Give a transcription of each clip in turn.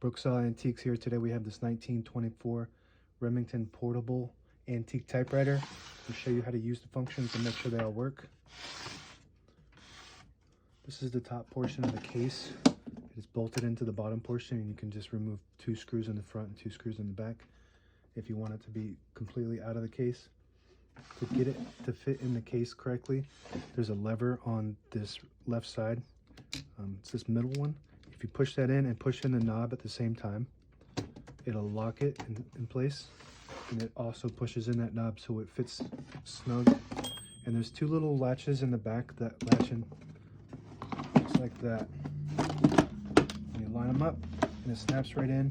Brooksaw Antiques here. Today we have this 1924 Remington Portable antique typewriter to show you how to use the functions and make sure they all work. This is the top portion of the case. It is bolted into the bottom portion, and you can just remove 2 screws in the front and 2 screws in the back if you want it to be completely out of the case. To get it to fit in the case correctly, there's a lever on this left side. It's this middle one. If you push that in and push in the knob at the same time, it'll lock it in place, and it also pushes in that knob so it fits snug. And there's 2 little latches in the back that latch in just like that. And you line them up and it snaps right in.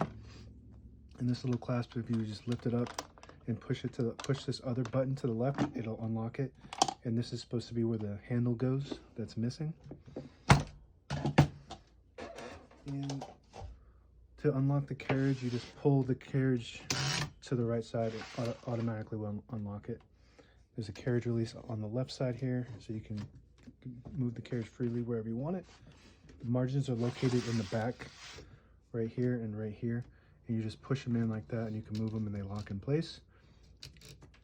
And this little clasp, if you just lift it up and push this other button to the left, it'll unlock it. And this is supposed to be where the handle goes that's missing. And to unlock the carriage, you just pull the carriage to the right side. It automatically will unlock it. There's a carriage release on the left side here, so you can move the carriage freely wherever you want it. The margins are located in the back, right here and right here. And you just push them in like that, and you can move them and they lock in place.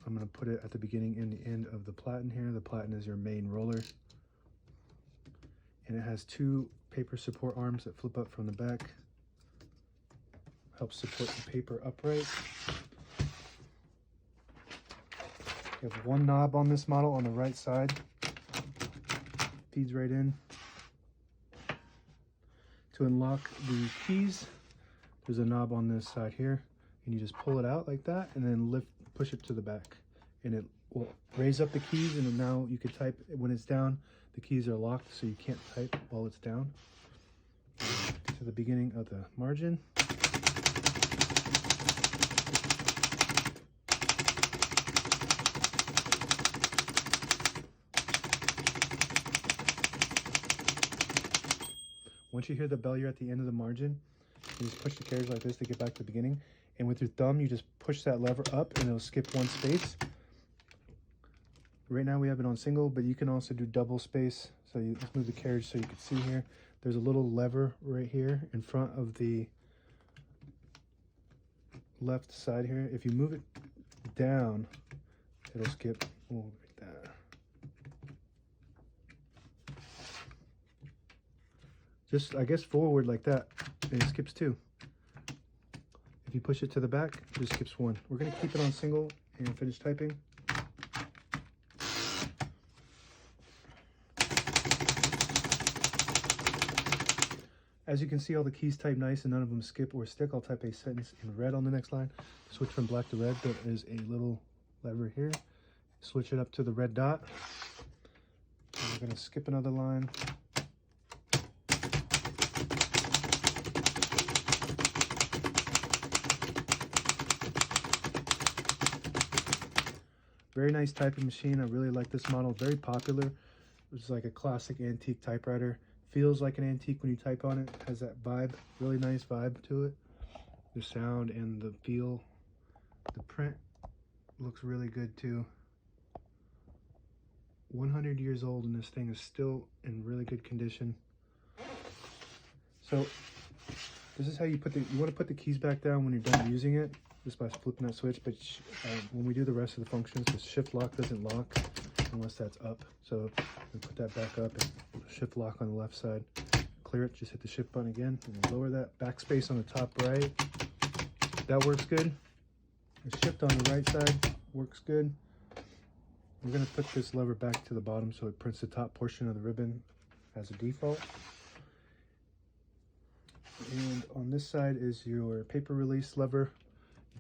I'm going to put it at the beginning and the end of the platen here. The platen is your main roller. And it has 2 paper support arms that flip up from the back. Helps support the paper upright. You have 1 knob on this model on the right side. Feeds right in. To unlock the keys, there's a knob on this side here, and you just pull it out like that and then push it to the back, and it will raise up the keys, and now you can type. When it's down, the keys are locked, so you can't type while it's down. To the beginning of the margin. Once you hear the bell, you're at the end of the margin. You just push the carriage like this to get back to the beginning. And with your thumb, you just push that lever up and it'll skip 1 space. Right now we have it on single, but you can also do double space. So you just move the carriage so you can see here. There's a little lever right here in front of the left side here. If you move it down, it'll skip like that. Just, I guess, forward like that, and it skips 2. If you push it to the back, it just skips 1. We're going to keep it on single and finish typing. As you can see, all the keys type nice and none of them skip or stick. I'll type a sentence in red on the next line. Switch from black to red. There is a little lever here. Switch it up to the red dot. And we're going to skip another line. Very nice typing machine. I really like this model. Very popular. It's like a classic antique typewriter. Feels like an antique when you type on it. Has that vibe. Really nice vibe to it. The sound and the feel. The print looks really good too. 100 years old, and this thing is still in really good condition. So this is how you want to put the keys back down when you're done using it. Just by flipping that switch, but when we do the rest of the functions, the shift lock doesn't lock unless that's up. So we put that back up and shift lock on the left side. Clear it, just hit the shift button again, and lower that. Backspace on the top right, that works good. The shift on the right side works good. We're going to put this lever back to the bottom so it prints the top portion of the ribbon as a default. And on this side is your paper release lever.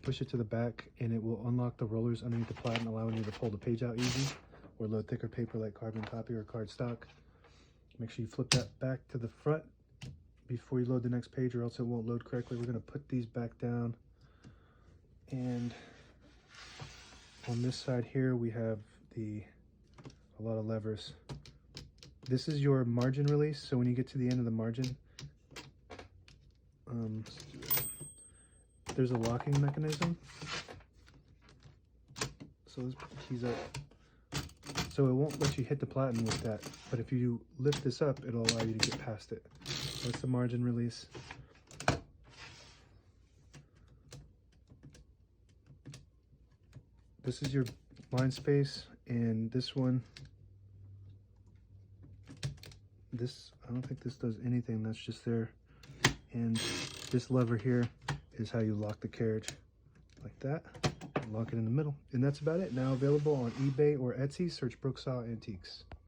Push it to the back and it will unlock the rollers underneath the platen, allowing you to pull the page out easy or load thicker paper like carbon copy or cardstock. Make sure you flip that back to the front before you load the next page, or else it won't load correctly. We're going to put these back down, and on this side here we have a lot of levers. This is your margin release, so when you get to the end of the margin, there's a locking mechanism. So let's put the keys up. So it won't let you hit the platen with that, but if you lift this up, it'll allow you to get past it. That's the margin release. this is your line space, and this one, this, I don't think this does anything, that's just there. And this lever here is how you lock the carriage, like that. Lock it in the middle, and that's about it. Now available on eBay or Etsy. Search Brooksaw Antiques.